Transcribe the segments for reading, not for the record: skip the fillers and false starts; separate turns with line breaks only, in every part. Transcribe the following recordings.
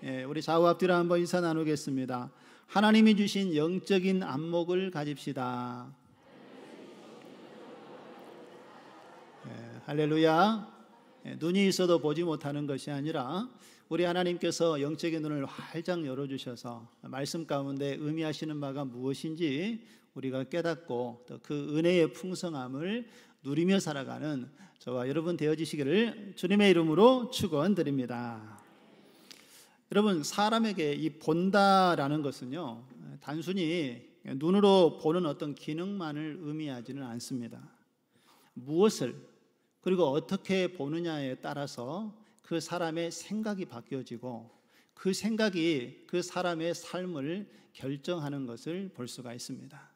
우리 좌우 앞뒤로 한번 인사 나누겠습니다. 하나님이 주신 영적인 안목을 가집시다. 할렐루야. 눈이 있어도 보지 못하는 것이 아니라 우리 하나님께서 영적인 눈을 활짝 열어주셔서 말씀 가운데 의미하시는 바가 무엇인지 우리가 깨닫고 또 그 은혜의 풍성함을 누리며 살아가는 저와 여러분 되어지시기를 주님의 이름으로 축원드립니다. 여러분, 사람에게 이 본다라는 것은요, 단순히 눈으로 보는 어떤 기능만을 의미하지는 않습니다. 무엇을 그리고 어떻게 보느냐에 따라서 그 사람의 생각이 바뀌어지고 그 생각이 그 사람의 삶을 결정하는 것을 볼 수가 있습니다.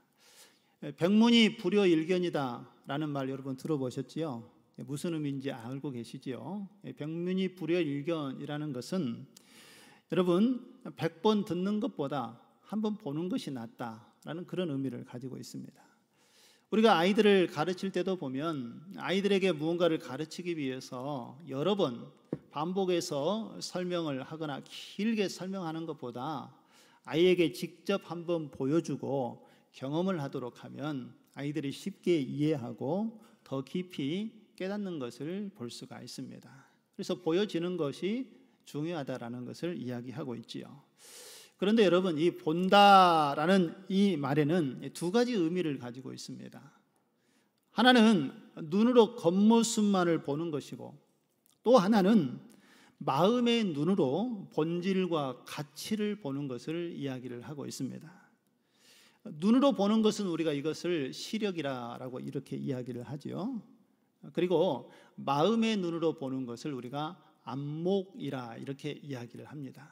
백문이 불여일견이다 라는 말 여러분 들어보셨지요? 무슨 의미인지 알고 계시지요? 백문이 불여일견이라는 것은 여러분 100번 듣는 것보다 한 번 보는 것이 낫다라는 그런 의미를 가지고 있습니다. 우리가 아이들을 가르칠 때도 보면 아이들에게 무언가를 가르치기 위해서 여러 번 반복해서 설명을 하거나 길게 설명하는 것보다 아이에게 직접 한번 보여주고 경험을 하도록 하면 아이들이 쉽게 이해하고 더 깊이 깨닫는 것을 볼 수가 있습니다. 그래서 보여지는 것이 중요하다라는 것을 이야기하고 있지요. 그런데 여러분, 이 본다라는 이 말에는 두 가지 의미를 가지고 있습니다. 하나는 눈으로 겉모습만을 보는 것이고, 또 하나는 마음의 눈으로 본질과 가치를 보는 것을 이야기를 하고 있습니다. 눈으로 보는 것은 우리가 이것을 시력이라고 이렇게 이야기를 하죠. 그리고 마음의 눈으로 보는 것을 우리가 안목이라 이렇게 이야기를 합니다.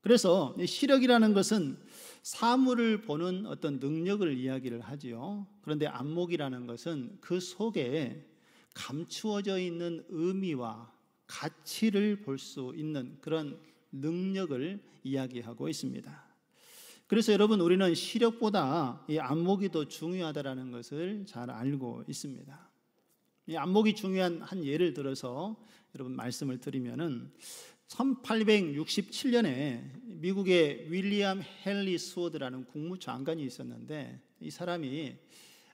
그래서 시력이라는 것은 사물을 보는 어떤 능력을 이야기를 하지요. 그런데 안목이라는 것은 그 속에 감추어져 있는 의미와 가치를 볼 수 있는 그런 능력을 이야기하고 있습니다. 그래서 여러분, 우리는 시력보다 이 안목이 더 중요하다는 것을 잘 알고 있습니다. 이 안목이 중요한 한 예를 들어서 여러분 말씀을 드리면은 1867년에 미국의 윌리엄 헨리 스워드라는 국무장관이 있었는데 이 사람이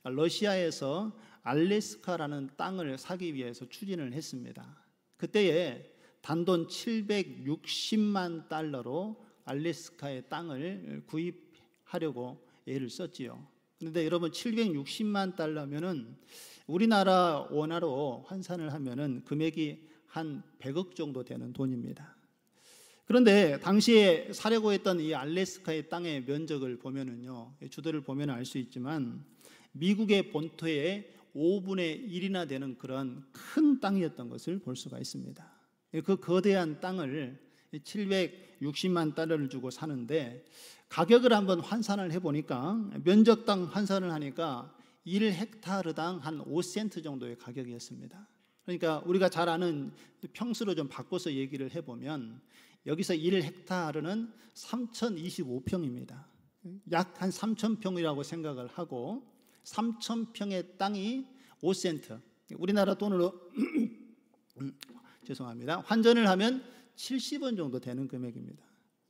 러시아에서 알래스카라는 땅을 사기 위해서 추진을 했습니다. 그때에 단돈 760만 달러로 알래스카의 땅을 구입하려고 애를 썼지요. 그런데 여러분 760만 달러면은 우리나라 원화로 환산을 하면은 금액이 한 100억 정도 되는 돈입니다. 그런데 당시에 사려고 했던 이 알래스카의 땅의 면적을 보면은요, 주도를 보면 알 수 있지만 미국의 본토의 5분의 1이나 되는 그런 큰 땅이었던 것을 볼 수가 있습니다. 그 거대한 땅을 760만 달러를 주고 사는데 가격을 한번 환산을 해보니까 면적당 환산을 하니까 1헥타르당 한 5센트 정도의 가격이었습니다. 그러니까 우리가 잘 아는 평수로 좀 바꿔서 얘기를 해보면 여기서 1헥타르는 3025평입니다. 약 한 3000평이라고 생각을 하고 3000평의 땅이 5센트, 우리나라 돈으로 죄송합니다. 환전을 하면 70원 정도 되는 금액입니다.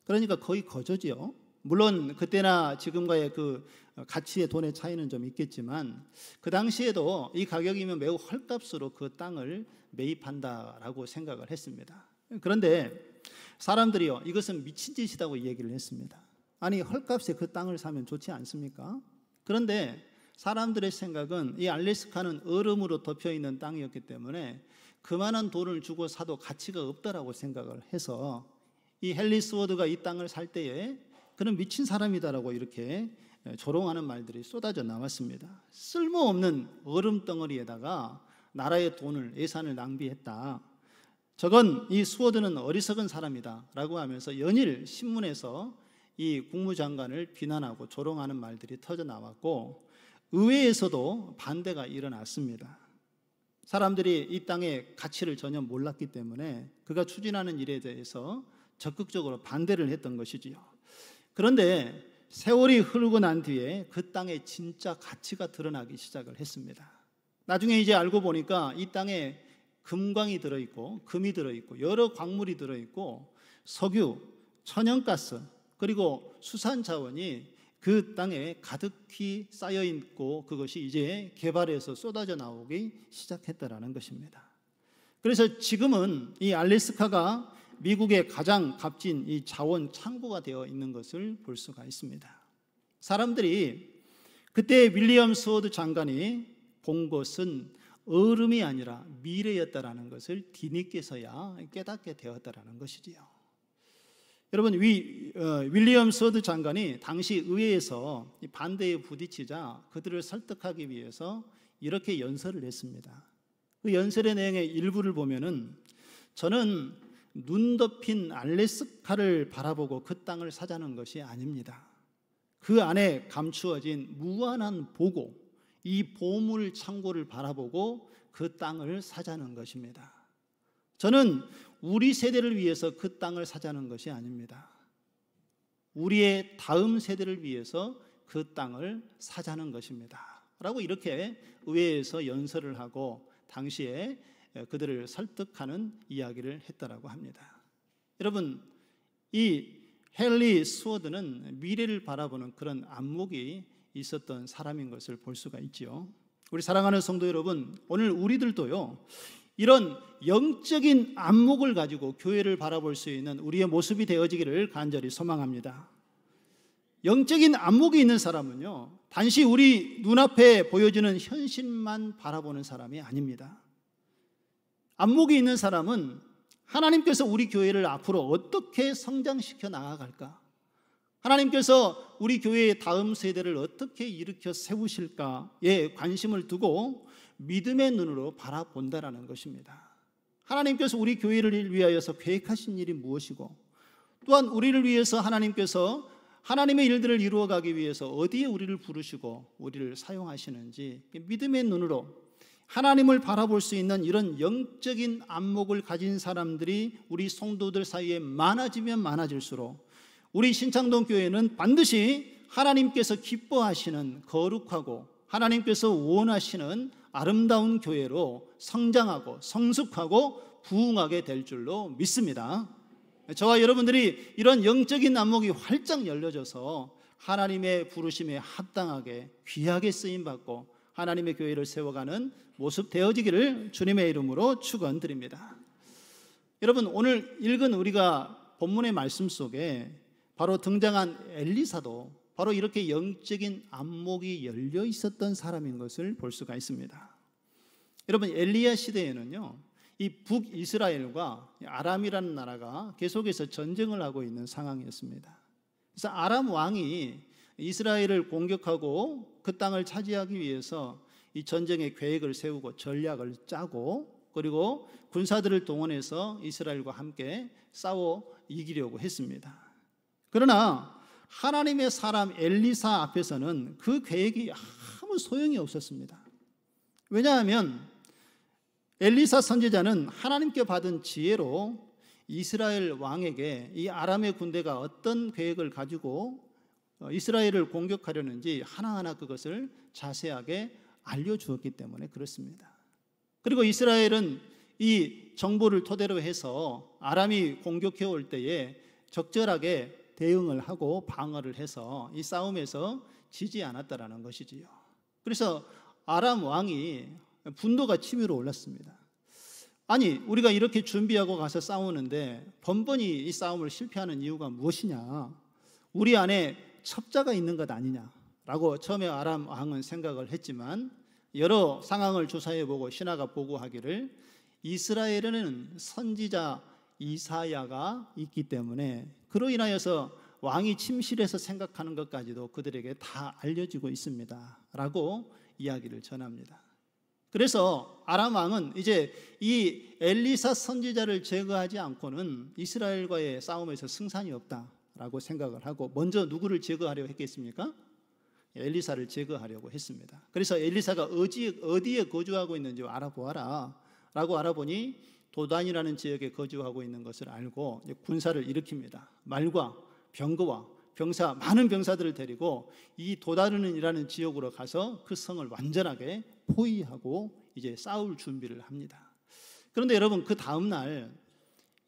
그러니까 거의 거저지요. 물론 그때나 지금과의 그 가치의 돈의 차이는 좀 있겠지만 그 당시에도 이 가격이면 매우 헐값으로 그 땅을 매입한다라고 생각을 했습니다. 그런데 사람들이요, 이것은 미친 짓이라고 얘기를 했습니다. 아니, 헐값에 그 땅을 사면 좋지 않습니까? 그런데 사람들의 생각은 이 알래스카는 얼음으로 덮여있는 땅이었기 때문에 그만한 돈을 주고 사도 가치가 없다라고 생각을 해서 이 헨리 스워드가 이 땅을 살 때에 그는 미친 사람이다라고 이렇게 조롱하는 말들이 쏟아져 나왔습니다. 쓸모없는 얼음 덩어리에다가 나라의 돈을, 예산을 낭비했다. 저건 이 스워드는 어리석은 사람이다 라고 하면서 연일 신문에서 이 국무장관을 비난하고 조롱하는 말들이 터져 나왔고 의회에서도 반대가 일어났습니다. 사람들이 이 땅의 가치를 전혀 몰랐기 때문에 그가 추진하는 일에 대해서 적극적으로 반대를 했던 것이지요. 그런데 세월이 흐르고 난 뒤에 그 땅의 진짜 가치가 드러나기 시작을 했습니다. 나중에 이제 알고 보니까 이 땅에 금광이 들어있고 금이 들어있고 여러 광물이 들어있고 석유, 천연가스 그리고 수산 자원이 그 땅에 가득히 쌓여 있고 그것이 이제 개발해서 쏟아져 나오기 시작했다라는 것입니다. 그래서 지금은 이 알래스카가 미국의 가장 값진 이 자원 창고가 되어 있는 것을 볼 수가 있습니다. 사람들이 그때 윌리엄 스워드 장관이 본 것은 얼음이 아니라 미래였다라는 것을 뒤늦게서야 깨닫게 되었다라는 것이지요. 여러분, 윌리엄 스워드 장관이 당시 의회에서 반대에 부딪히자 그들을 설득하기 위해서 이렇게 연설을 했습니다. 그 연설의 내용의 일부를 보면은 저는 눈 덮인 알래스카를 바라보고 그 땅을 사자는 것이 아닙니다. 그 안에 감추어진 무한한 보고, 이 보물 창고를 바라보고 그 땅을 사자는 것입니다. 저는 우리 세대를 위해서 그 땅을 사자는 것이 아닙니다. 우리의 다음 세대를 위해서 그 땅을 사자는 것입니다. 라고 이렇게 의회에서 연설을 하고 당시에 그들을 설득하는 이야기를 했다라고 합니다. 여러분, 이 헨리 스워드는 미래를 바라보는 그런 안목이 있었던 사람인 것을 볼 수가 있지요. 우리 사랑하는 성도 여러분, 오늘 우리들도요, 이런 영적인 안목을 가지고 교회를 바라볼 수 있는 우리의 모습이 되어지기를 간절히 소망합니다. 영적인 안목이 있는 사람은요, 단지 우리 눈앞에 보여지는 현실만 바라보는 사람이 아닙니다. 안목이 있는 사람은 하나님께서 우리 교회를 앞으로 어떻게 성장시켜 나아갈까? 하나님께서 우리 교회의 다음 세대를 어떻게 일으켜 세우실까에 관심을 두고 믿음의 눈으로 바라본다라는 것입니다. 하나님께서 우리 교회를 위하여서 계획하신 일이 무엇이고, 또한 우리를 위해서 하나님께서 하나님의 일들을 이루어가기 위해서 어디에 우리를 부르시고 우리를 사용하시는지 믿음의 눈으로 하나님을 바라볼 수 있는 이런 영적인 안목을 가진 사람들이 우리 성도들 사이에 많아지면 많아질수록 우리 신창동 교회는 반드시 하나님께서 기뻐하시는 거룩하고 하나님께서 원하시는 아름다운 교회로 성장하고 성숙하고 부흥하게 될 줄로 믿습니다. 저와 여러분들이 이런 영적인 안목이 활짝 열려져서 하나님의 부르심에 합당하게 귀하게 쓰임받고 하나님의 교회를 세워가는 모습 되어지기를 주님의 이름으로 축원드립니다. 여러분, 오늘 읽은 우리가 본문의 말씀 속에 바로 등장한 엘리사도 바로 이렇게 영적인 안목이 열려 있었던 사람인 것을 볼 수가 있습니다. 여러분, 엘리야 시대에는요, 이 북이스라엘과 아람이라는 나라가 계속해서 전쟁을 하고 있는 상황이었습니다. 그래서 아람 왕이 이스라엘을 공격하고 그 땅을 차지하기 위해서 이 전쟁의 계획을 세우고 전략을 짜고 그리고 군사들을 동원해서 이스라엘과 함께 싸워 이기려고 했습니다. 그러나 하나님의 사람 엘리사 앞에서는 그 계획이 아무 소용이 없었습니다. 왜냐하면 엘리사 선지자는 하나님께 받은 지혜로 이스라엘 왕에게 이 아람의 군대가 어떤 계획을 가지고 이스라엘을 공격하려는지 하나하나 그것을 자세하게 알려주었기 때문에 그렇습니다. 그리고 이스라엘은 이 정보를 토대로 해서 아람이 공격해 올 때에 적절하게 대응을 하고 방어를 해서 이 싸움에서 지지 않았다라는 것이지요. 그래서 아람 왕이 분노가 치밀어 올랐습니다. 아니, 우리가 이렇게 준비하고 가서 싸우는데 번번이 이 싸움을 실패하는 이유가 무엇이냐? 우리 안에 첩자가 있는 것 아니냐라고 처음에 아람 왕은 생각을 했지만 여러 상황을 조사해보고 신하가 보고하기를 이스라엘에는 선지자 이사야가 있기 때문에 그로 인하여서 왕이 침실해서 생각하는 것까지도 그들에게 다 알려지고 있습니다 라고 이야기를 전합니다. 그래서 아람 왕은 이제 이 엘리사 선지자를 제거하지 않고는 이스라엘과의 싸움에서 승산이 없다라고 생각을 하고 먼저 누구를 제거하려고 했겠습니까? 엘리사를 제거하려고 했습니다. 그래서 엘리사가 어디에 거주하고 있는지 알아보아라 라고 알아보니 도단이라는 지역에 거주하고 있는 것을 알고 군사를 일으킵니다. 말과 병거와 병사, 많은 병사들을 데리고 이 도단이라는 지역으로 가서 그 성을 완전하게 포위하고 이제 싸울 준비를 합니다. 그런데 여러분, 그 다음 날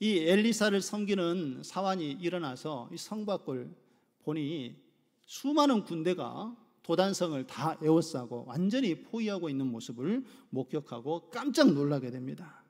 이 엘리사를 섬기는 사환이 일어나서 이 성 밖을 보니 수많은 군대가 도단성을 다 에워싸고 완전히 포위하고 있는 모습을 목격하고 깜짝 놀라게 됩니다.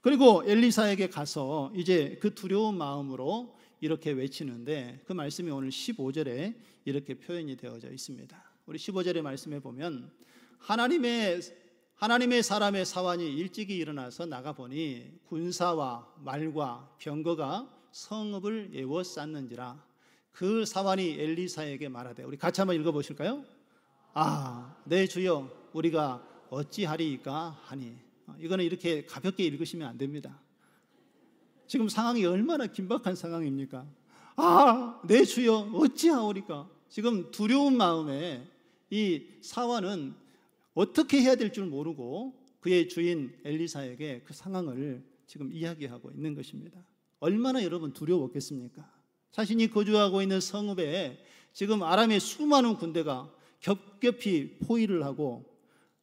그리고 엘리사에게 가서 이제 그 두려운 마음으로 이렇게 외치는데, 그 말씀이 오늘 15절에 이렇게 표현이 되어져 있습니다. 우리 15절의 말씀에 보면 하나님의 사람의 사환이 일찍이 일어나서 나가보니 군사와 말과 병거가 성읍을 에워쌌는지라. 그 사환이 엘리사에게 말하되, 우리 같이 한번 읽어보실까요? 내 주여, 우리가 어찌하리이까 하니. 이거는 이렇게 가볍게 읽으시면 안 됩니다. 지금 상황이 얼마나 긴박한 상황입니까? 내 주여, 어찌하오리까. 지금 두려운 마음에 이 사환은 어떻게 해야 될 줄 모르고 그의 주인 엘리사에게 그 상황을 지금 이야기하고 있는 것입니다. 얼마나 여러분 두려웠겠습니까? 자신이 거주하고 있는 성읍에 지금 아람의 수많은 군대가 겹겹이 포위를 하고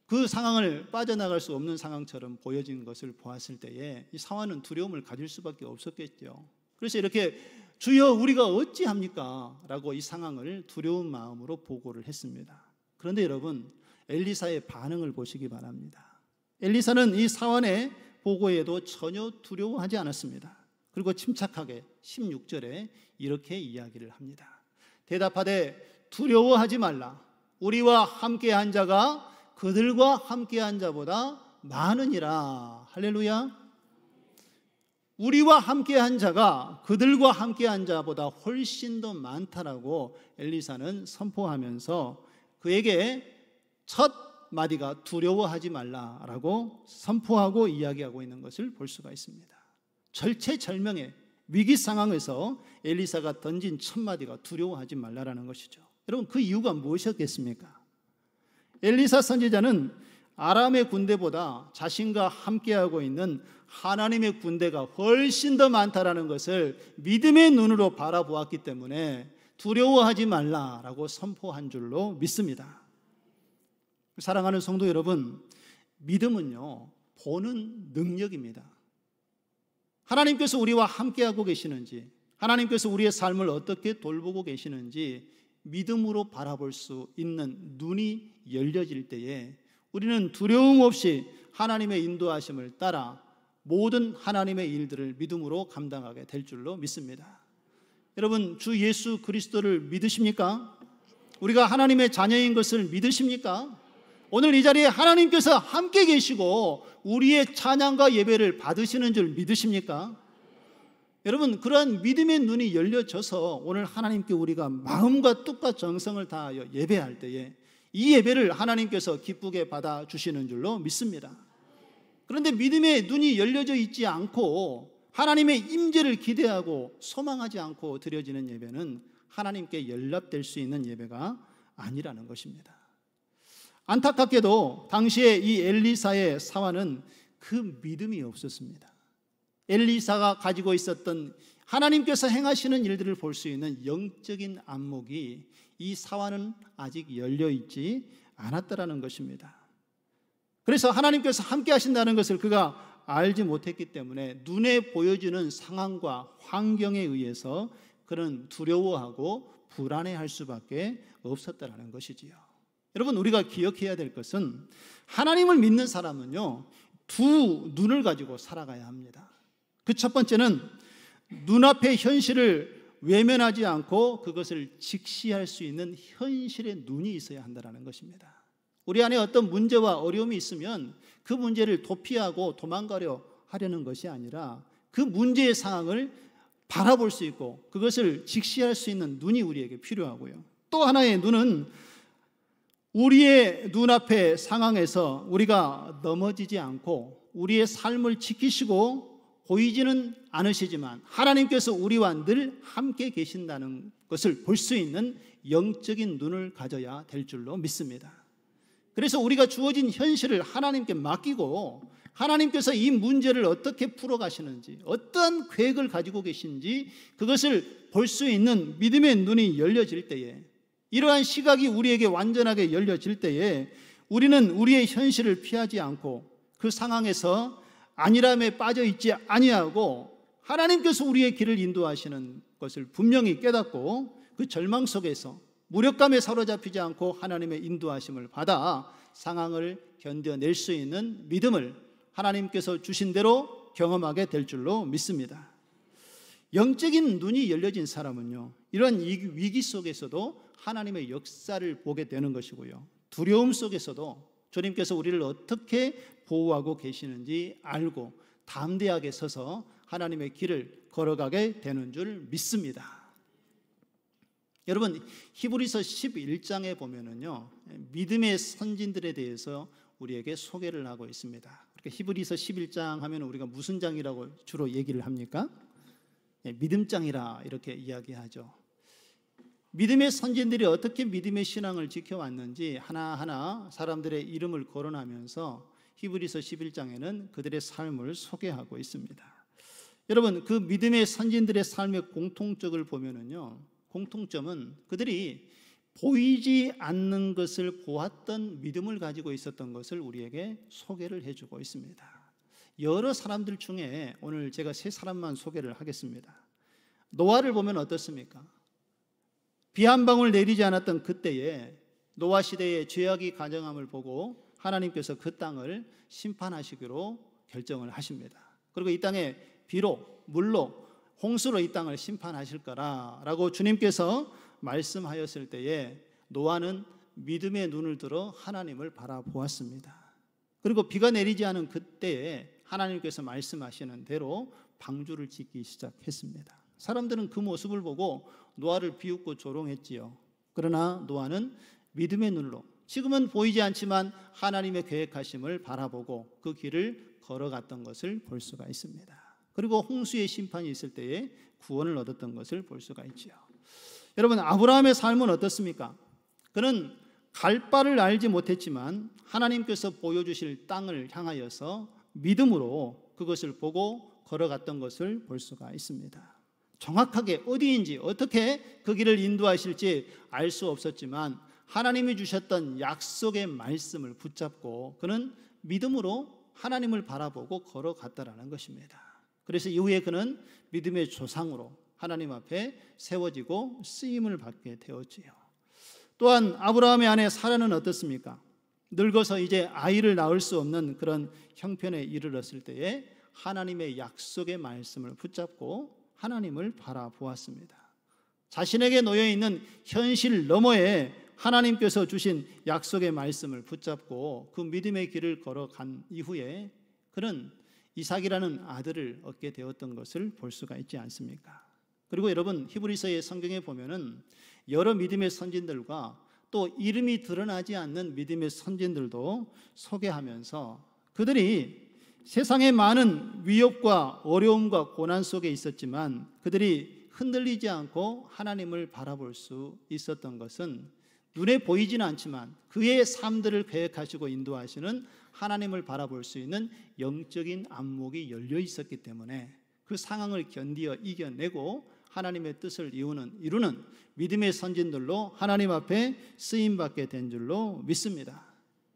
그 상황을 빠져나갈 수 없는 상황처럼 보여진 것을 보았을 때에 이 사환은 두려움을 가질 수밖에 없었겠죠. 그래서 이렇게 주여, 우리가 어찌합니까? 라고 이 상황을 두려운 마음으로 보고를 했습니다. 그런데 여러분, 엘리사의 반응을 보시기 바랍니다. 엘리사는 이 사환의 보고에도 전혀 두려워하지 않았습니다. 그리고 침착하게 16절에 이렇게 이야기를 합니다. 대답하되 두려워하지 말라. 우리와 함께한 자가 그들과 함께한 자보다 많으니라. 할렐루야. 우리와 함께한 자가 그들과 함께한 자보다 훨씬 더 많다라고 엘리사는 선포하면서 그에게 첫 마디가 두려워하지 말라라고 선포하고 이야기하고 있는 것을 볼 수가 있습니다. 절체절명의 위기 상황에서 엘리사가 던진 첫 마디가 두려워하지 말라라는 것이죠. 여러분, 그 이유가 무엇이었겠습니까? 엘리사 선지자는 아람의 군대보다 자신과 함께하고 있는 하나님의 군대가 훨씬 더 많다라는 것을 믿음의 눈으로 바라보았기 때문에 두려워하지 말라라고 선포한 줄로 믿습니다. 사랑하는 성도 여러분, 믿음은요, 보는 능력입니다. 하나님께서 우리와 함께하고 계시는지, 하나님께서 우리의 삶을 어떻게 돌보고 계시는지 믿음으로 바라볼 수 있는 눈이 열려질 때에 우리는 두려움 없이 하나님의 인도하심을 따라 모든 하나님의 일들을 믿음으로 감당하게 될 줄로 믿습니다. 여러분, 주 예수 그리스도를 믿으십니까? 우리가 하나님의 자녀인 것을 믿으십니까? 오늘 이 자리에 하나님께서 함께 계시고 우리의 찬양과 예배를 받으시는 줄 믿으십니까? 여러분, 그러한 믿음의 눈이 열려져서 오늘 하나님께 우리가 마음과 뜻과 정성을 다하여 예배할 때에 이 예배를 하나님께서 기쁘게 받아주시는 줄로 믿습니다. 그런데 믿음의 눈이 열려져 있지 않고 하나님의 임재를 기대하고 소망하지 않고 드려지는 예배는 하나님께 연락될 수 있는 예배가 아니라는 것입니다. 안타깝게도 당시에 이 엘리사의 사환은 그 믿음이 없었습니다. 엘리사가 가지고 있었던 하나님께서 행하시는 일들을 볼 수 있는 영적인 안목이 이 사환은 아직 열려있지 않았다라는 것입니다. 그래서 하나님께서 함께 하신다는 것을 그가 알지 못했기 때문에 눈에 보여지는 상황과 환경에 의해서 그는 두려워하고 불안해할 수밖에 없었다라는 것이지요. 여러분, 우리가 기억해야 될 것은 하나님을 믿는 사람은요, 두 눈을 가지고 살아가야 합니다. 그 첫 번째는 눈앞의 현실을 외면하지 않고 그것을 직시할 수 있는 현실의 눈이 있어야 한다는 것입니다. 우리 안에 어떤 문제와 어려움이 있으면 그 문제를 도피하고 도망가려 하려는 것이 아니라 그 문제의 상황을 바라볼 수 있고 그것을 직시할 수 있는 눈이 우리에게 필요하고요. 또 하나의 눈은 우리의 눈앞의 상황에서 우리가 넘어지지 않고 우리의 삶을 지키시고 보이지는 않으시지만 하나님께서 우리와 늘 함께 계신다는 것을 볼 수 있는 영적인 눈을 가져야 될 줄로 믿습니다. 그래서 우리가 주어진 현실을 하나님께 맡기고 하나님께서 이 문제를 어떻게 풀어가시는지, 어떠한 계획을 가지고 계신지 그것을 볼 수 있는 믿음의 눈이 열려질 때에, 이러한 시각이 우리에게 완전하게 열려질 때에 우리는 우리의 현실을 피하지 않고 그 상황에서 안일함에 빠져 있지 아니하고 하나님께서 우리의 길을 인도하시는 것을 분명히 깨닫고 그 절망 속에서 무력감에 사로잡히지 않고 하나님의 인도하심을 받아 상황을 견뎌낼 수 있는 믿음을 하나님께서 주신 대로 경험하게 될 줄로 믿습니다. 영적인 눈이 열려진 사람은요, 이런 위기 속에서도 하나님의 역사를 보게 되는 것이고요, 두려움 속에서도 주님께서 우리를 어떻게 보호하고 계시는지 알고 담대하게 서서 하나님의 길을 걸어가게 되는 줄 믿습니다. 여러분, 히브리서 11장에 보면은요, 믿음의 선진들에 대해서 우리에게 소개를 하고 있습니다. 그러니까 히브리서 11장 하면 우리가 무슨 장이라고 주로 얘기를 합니까? 믿음장이라 이렇게 이야기하죠. 믿음의 선진들이 어떻게 믿음의 신앙을 지켜왔는지 하나하나 사람들의 이름을 거론하면서 히브리서 11장에는 그들의 삶을 소개하고 있습니다. 여러분, 그 믿음의 선진들의 삶의 공통점을 보면은요, 공통점은 그들이 보이지 않는 것을 보았던 믿음을 가지고 있었던 것을 우리에게 소개를 해주고 있습니다. 여러 사람들 중에 오늘 제가 세 사람만 소개를 하겠습니다. 노아를 보면 어떻습니까? 비 한 방울 내리지 않았던 그때에 노아 시대의 죄악이 가정함을 보고 하나님께서 그 땅을 심판하시기로 결정을 하십니다. 그리고 이 땅에 비로, 물로, 홍수로 이 땅을 심판하실 거라라고 주님께서 말씀하였을 때에 노아는 믿음의 눈을 들어 하나님을 바라보았습니다. 그리고 비가 내리지 않은 그때에 하나님께서 말씀하시는 대로 방주를 짓기 시작했습니다. 사람들은 그 모습을 보고 노아를 비웃고 조롱했지요. 그러나 노아는 믿음의 눈으로 지금은 보이지 않지만 하나님의 계획하심을 바라보고 그 길을 걸어갔던 것을 볼 수가 있습니다. 그리고 홍수의 심판이 있을 때에 구원을 얻었던 것을 볼 수가 있지요. 여러분, 아브라함의 삶은 어떻습니까? 그는 갈 바를 알지 못했지만 하나님께서 보여주실 땅을 향하여서 믿음으로 그것을 보고 걸어갔던 것을 볼 수가 있습니다. 정확하게 어디인지 어떻게 그 길을 인도하실지 알 수 없었지만 하나님이 주셨던 약속의 말씀을 붙잡고 그는 믿음으로 하나님을 바라보고 걸어갔다라는 것입니다. 그래서 이후에 그는 믿음의 조상으로 하나님 앞에 세워지고 쓰임을 받게 되었지요. 또한 아브라함의 아내 사라는 어떻습니까? 늙어서 이제 아이를 낳을 수 없는 그런 형편에 이르렀을 때에 하나님의 약속의 말씀을 붙잡고 하나님을 바라보았습니다. 자신에게 놓여있는 현실 너머에 하나님께서 주신 약속의 말씀을 붙잡고 그 믿음의 길을 걸어간 이후에 그는 이삭이라는 아들을 얻게 되었던 것을 볼 수가 있지 않습니까? 그리고 여러분, 히브리서의 성경에 보면은 여러 믿음의 선진들과 또 이름이 드러나지 않는 믿음의 선진들도 소개하면서 그들이 세상에 많은 위협과 어려움과 고난 속에 있었지만 그들이 흔들리지 않고 하나님을 바라볼 수 있었던 것은 눈에 보이지는 않지만 그의 삶들을 계획하시고 인도하시는 하나님을 바라볼 수 있는 영적인 안목이 열려 있었기 때문에 그 상황을 견디어 이겨내고 하나님의 뜻을 이루는 믿음의 선진들로 하나님 앞에 쓰임받게 된 줄로 믿습니다.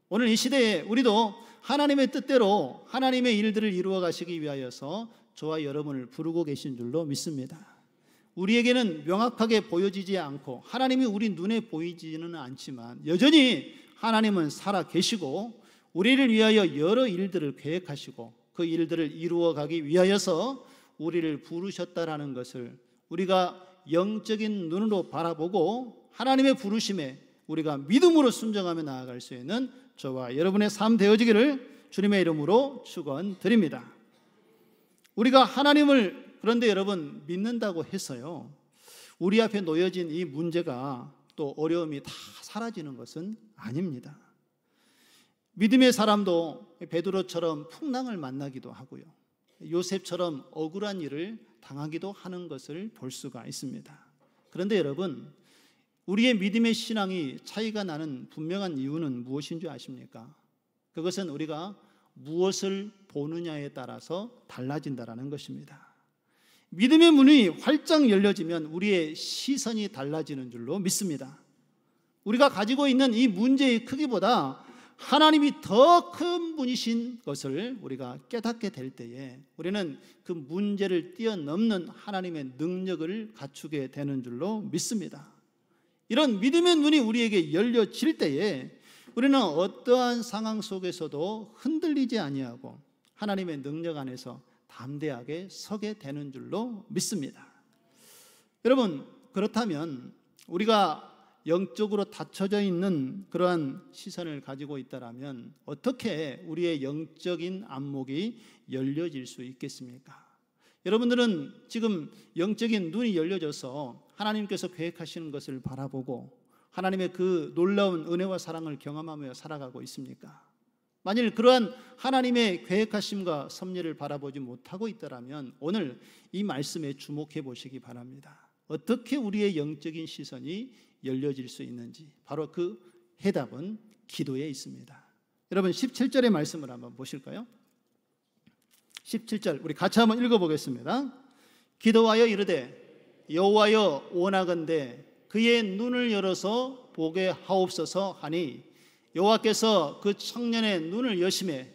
오늘 이 시대에 우리도 하나님의 뜻대로 하나님의 일들을 이루어 가시기 위하여서 저와 여러분을 부르고 계신 줄로 믿습니다. 우리에게는 명확하게 보여지지 않고 하나님이 우리 눈에 보이지는 않지만 여전히 하나님은 살아 계시고 우리를 위하여 여러 일들을 계획하시고 그 일들을 이루어 가기 위하여서 우리를 부르셨다라는 것을 우리가 영적인 눈으로 바라보고 하나님의 부르심에 우리가 믿음으로 순종하며 나아갈 수 있는 저와 여러분의 삶 되어지기를 주님의 이름으로 축원드립니다. 우리가 하나님을 그런데 여러분 믿는다고 해서요 우리 앞에 놓여진 이 문제가 또 어려움이 다 사라지는 것은 아닙니다. 믿음의 사람도 베드로처럼 풍랑을 만나기도 하고요 요셉처럼 억울한 일을 당하기도 하는 것을 볼 수가 있습니다. 그런데 여러분, 우리의 믿음의 신앙이 차이가 나는 분명한 이유는 무엇인 줄 아십니까? 그것은 우리가 무엇을 보느냐에 따라서 달라진다라는 것입니다. 믿음의 문이 활짝 열려지면 우리의 시선이 달라지는 줄로 믿습니다. 우리가 가지고 있는 이 문제의 크기보다 하나님이 더 큰 분이신 것을 우리가 깨닫게 될 때에 우리는 그 문제를 뛰어넘는 하나님의 능력을 갖추게 되는 줄로 믿습니다. 이런 믿음의 눈이 우리에게 열려질 때에 우리는 어떠한 상황 속에서도 흔들리지 아니하고 하나님의 능력 안에서 담대하게 서게 되는 줄로 믿습니다. 여러분, 그렇다면 우리가 영적으로 닫혀져 있는 그러한 시선을 가지고 있다면 어떻게 우리의 영적인 안목이 열려질 수 있겠습니까? 여러분들은 지금 영적인 눈이 열려져서 하나님께서 계획하시는 것을 바라보고 하나님의 그 놀라운 은혜와 사랑을 경험하며 살아가고 있습니까? 만일 그러한 하나님의 계획하심과 섭리를 바라보지 못하고 있다면 오늘 이 말씀에 주목해 보시기 바랍니다. 어떻게 우리의 영적인 시선이 열려질 수 있는지 바로 그 해답은 기도에 있습니다. 여러분 17절의 말씀을 한번 보실까요? 17절 우리 같이 한번 읽어보겠습니다. 기도하여 이르되 여호와여 원하건대 그의 눈을 열어서 보게 하옵소서 하니 여호와께서 그 청년의 눈을 여심해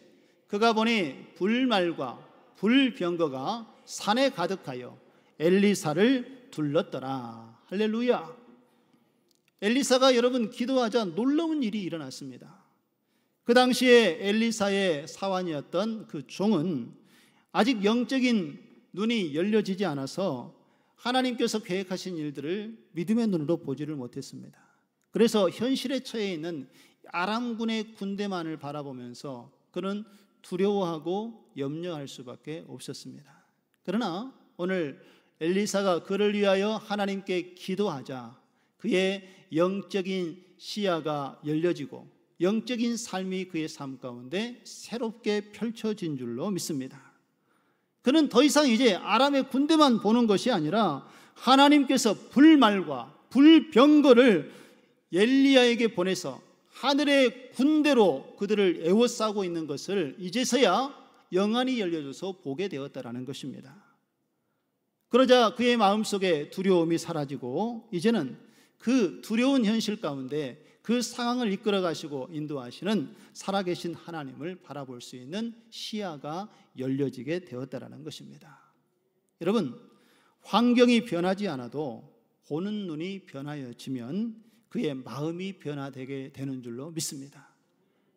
그가 보니 불말과 불병거가 산에 가득하여 엘리사를 둘렀더라. 할렐루야. 엘리사가 여러분 기도하자 놀라운 일이 일어났습니다. 그 당시에 엘리사의 사환이었던 그 종은 아직 영적인 눈이 열려지지 않아서 하나님께서 계획하신 일들을 믿음의 눈으로 보지를 못했습니다. 그래서 현실에 처해 있는 아람군의 군대만을 바라보면서 그는 두려워하고 염려할 수밖에 없었습니다. 그러나 오늘 엘리사가 그를 위하여 하나님께 기도하자 그의 영적인 시야가 열려지고 영적인 삶이 그의 삶 가운데 새롭게 펼쳐진 줄로 믿습니다. 그는 더 이상 이제 아람의 군대만 보는 것이 아니라 하나님께서 불말과 불병거를 엘리야에게 보내서 하늘의 군대로 그들을 에워싸고 있는 것을 이제서야 영안이 열려져서 보게 되었다라는 것입니다. 그러자 그의 마음속에 두려움이 사라지고 이제는 그 두려운 현실 가운데 그 상황을 이끌어 가시고 인도하시는 살아계신 하나님을 바라볼 수 있는 시야가 열려지게 되었다라는 것입니다. 여러분, 환경이 변하지 않아도 보는 눈이 변하여지면 그의 마음이 변화되게 되는 줄로 믿습니다.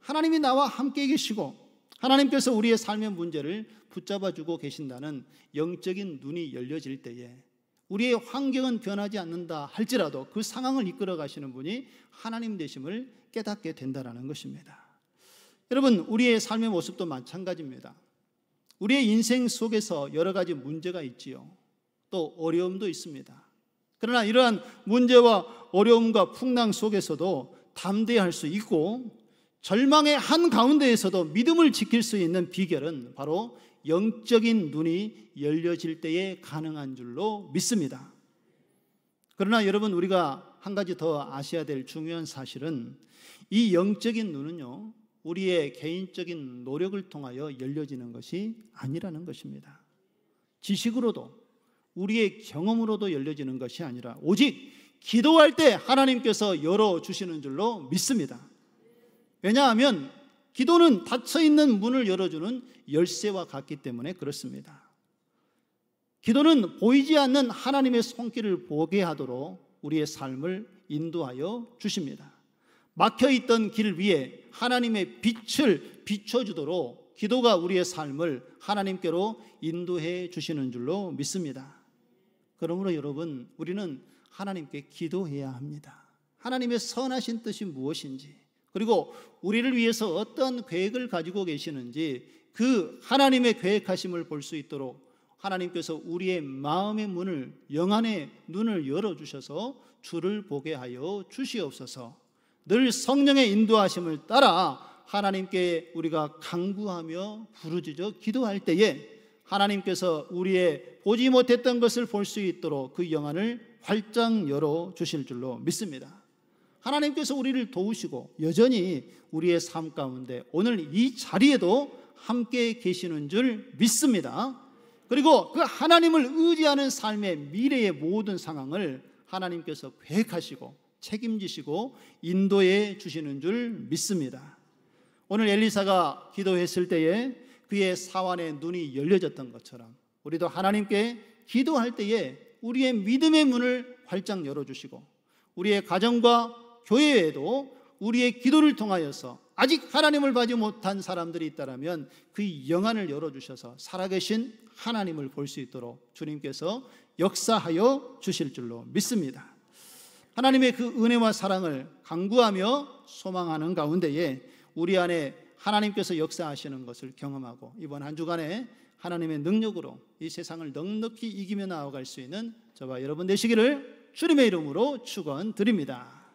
하나님이 나와 함께 계시고 하나님께서 우리의 삶의 문제를 붙잡아주고 계신다는 영적인 눈이 열려질 때에 우리의 환경은 변하지 않는다 할지라도 그 상황을 이끌어 가시는 분이 하나님 되심을 깨닫게 된다는 것입니다. 여러분, 우리의 삶의 모습도 마찬가지입니다. 우리의 인생 속에서 여러 가지 문제가 있지요. 또 어려움도 있습니다. 그러나 이러한 문제와 어려움과 풍랑 속에서도 담대할 수 있고 절망의 한가운데에서도 믿음을 지킬 수 있는 비결은 바로 영적인 눈이 열려질 때에 가능한 줄로 믿습니다. 그러나 여러분, 우리가 한 가지 더 아셔야 될 중요한 사실은 이 영적인 눈은요, 우리의 개인적인 노력을 통하여 열려지는 것이 아니라는 것입니다. 지식으로도 우리의 경험으로도 열려지는 것이 아니라 오직 기도할 때 하나님께서 열어주시는 줄로 믿습니다. 왜냐하면 기도는 닫혀있는 문을 열어주는 열쇠와 같기 때문에 그렇습니다. 기도는 보이지 않는 하나님의 손길을 보게 하도록 우리의 삶을 인도하여 주십니다. 막혀있던 길 위에 하나님의 빛을 비춰주도록 기도가 우리의 삶을 하나님께로 인도해 주시는 줄로 믿습니다. 그러므로 여러분, 우리는 하나님께 기도해야 합니다. 하나님의 선하신 뜻이 무엇인지, 그리고 우리를 위해서 어떤 계획을 가지고 계시는지 그 하나님의 계획하심을 볼 수 있도록 하나님께서 우리의 마음의 문을, 영안의 눈을 열어주셔서 주를 보게 하여 주시옵소서. 늘 성령의 인도하심을 따라 하나님께 우리가 간구하며 부르짖어 기도할 때에 하나님께서 우리의 보지 못했던 것을 볼 수 있도록 그 영안을 활짝 열어주실 줄로 믿습니다. 하나님께서 우리를 도우시고 여전히 우리의 삶 가운데 오늘 이 자리에도 함께 계시는 줄 믿습니다. 그리고 그 하나님을 의지하는 삶의 미래의 모든 상황을 하나님께서 계획하시고 책임지시고 인도해 주시는 줄 믿습니다. 오늘 엘리사가 기도했을 때에 그의 사환의 눈이 열려졌던 것처럼 우리도 하나님께 기도할 때에 우리의 믿음의 문을 활짝 열어주시고 우리의 가정과 교회에도 우리의 기도를 통하여서 아직 하나님을 보지 못한 사람들이 있다면 그 영안을 열어주셔서 살아계신 하나님을 볼 수 있도록 주님께서 역사하여 주실 줄로 믿습니다. 하나님의 그 은혜와 사랑을 간구하며 소망하는 가운데에 우리 안에 하나님께서 역사하시는 것을 경험하고 이번 한 주간에 하나님의 능력으로 이 세상을 넉넉히 이기며 나아갈 수 있는 저와 여러분 되시기를 주님의 이름으로 축원드립니다.